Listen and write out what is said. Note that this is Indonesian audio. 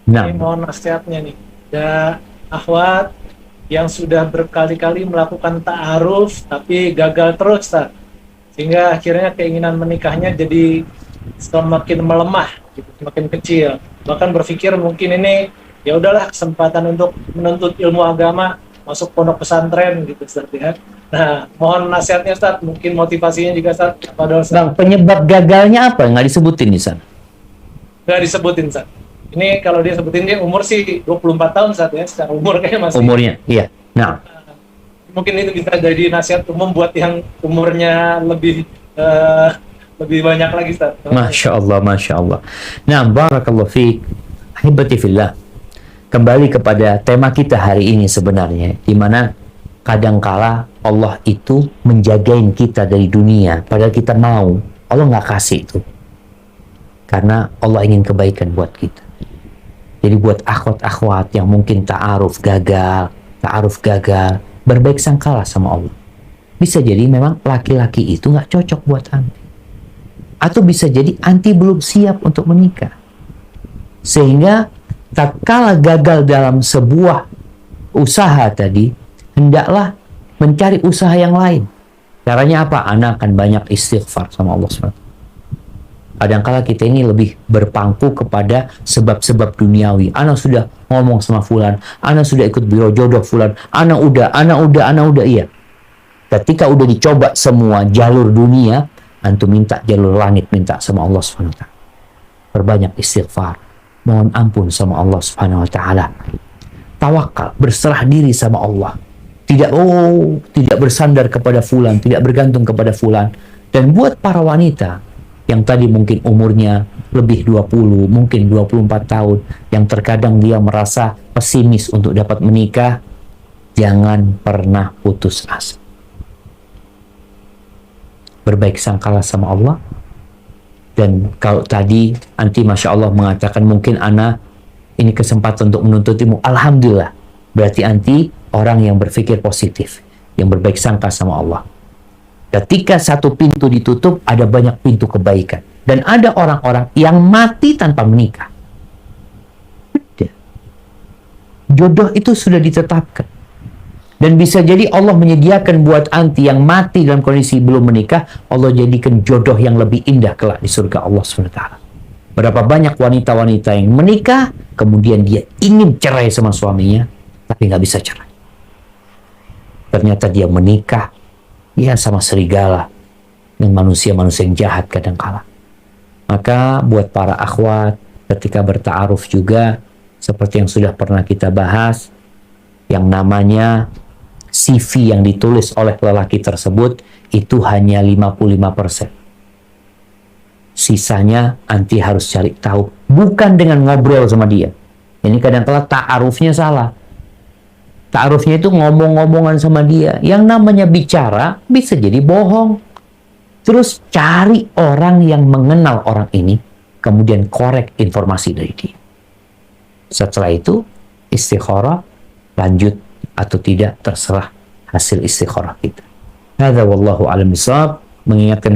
Nah, Ini mohon nasihatnya nih. Ada akhwat yang sudah berkali-kali melakukan ta'aruf tapi gagal terus, Ustaz. Sehingga akhirnya keinginan menikahnya jadi semakin melemah, gitu, semakin kecil. Bahkan berpikir mungkin ini ya udahlah kesempatan untuk menuntut ilmu agama, masuk pondok pesantren gitu, Ustaz ya. Nah, mohon nasihatnya, Ustaz. Mungkin motivasinya juga, Ustaz. Apa Ustaz? Bang, penyebab gagalnya apa? Nggak disebutin di sana. Nggak disebutin, Ustaz. Ini kalau dia sebutin dia umur sih 24 tahun saat ya, secara umur kayaknya masih. Umurnya, iya. Nah, Mungkin itu bisa jadi nasihat umum buat yang umurnya lebih banyak lagi, Ustaz. Masya Allah, Masya Allah. Nah, barakallahu fiik. Ahibati fillah. Kembali kepada tema kita hari ini sebenarnya, di mana kadangkala Allah itu menjagain kita dari dunia, padahal kita mau. Allah nggak kasih itu. Karena Allah ingin kebaikan buat kita. Jadi buat akhwat-akhwat yang mungkin ta'aruf gagal, berbaik sangkalah sama Allah. Bisa jadi memang laki-laki itu nggak cocok buat anti. Atau bisa jadi anti belum siap untuk menikah. Sehingga tatkala gagal dalam sebuah usaha tadi, hendaklah mencari usaha yang lain. Caranya apa? Ana akan banyak istighfar sama Allah SWT. Kadangkala kita ini lebih berpangku kepada sebab-sebab duniawi. Ana sudah ngomong sama fulan, ana sudah ikut biro jodoh fulan, ana udah, iya. Ketika udah dicoba semua jalur dunia, antum minta jalur langit, minta sama Allah SWT. Perbanyak istighfar, mohon ampun sama Allah SWT. Tawakal, berserah diri sama Allah. Tidak bersandar kepada fulan, tidak bergantung kepada fulan. Dan buat para wanita yang tadi mungkin umurnya lebih 20, mungkin 24 tahun, yang terkadang dia merasa pesimis untuk dapat menikah, jangan pernah putus asa. Berbaik sangkalah sama Allah. Dan kalau tadi anti Masya Allah mengatakan mungkin ana ini kesempatan untuk menuntut ilmu, alhamdulillah. Berarti anti orang yang berpikir positif, yang berbaik sangka sama Allah. Ketika satu pintu ditutup, ada banyak pintu kebaikan. Dan ada orang-orang yang mati tanpa menikah. Jodoh itu sudah ditetapkan. Dan bisa jadi Allah menyediakan buat anti yang mati dalam kondisi belum menikah, Allah jadikan jodoh yang lebih indah kelak di surga Allah SWT. Berapa banyak wanita-wanita yang menikah, kemudian dia ingin cerai sama suaminya, tapi nggak bisa cerai. Ternyata dia menikah, ya sama serigala, dan manusia-manusia yang jahat kadangkala. Maka buat para akhwat, ketika berta'aruf juga, seperti yang sudah pernah kita bahas, yang namanya CV yang ditulis oleh lelaki tersebut, itu hanya 55%. Sisanya anti harus cari tahu, bukan dengan ngobrol sama dia. Ini kadang-kala ta'arufnya salah. Ta'arufnya itu ngomong-ngomongan sama dia. Yang namanya bicara bisa jadi bohong. Terus cari orang yang mengenal orang ini, kemudian korek informasi dari dia. Setelah itu istikharah, lanjut atau tidak terserah hasil istikharah kita. Hadza wallahu a'lam bishawab. Mengingatkan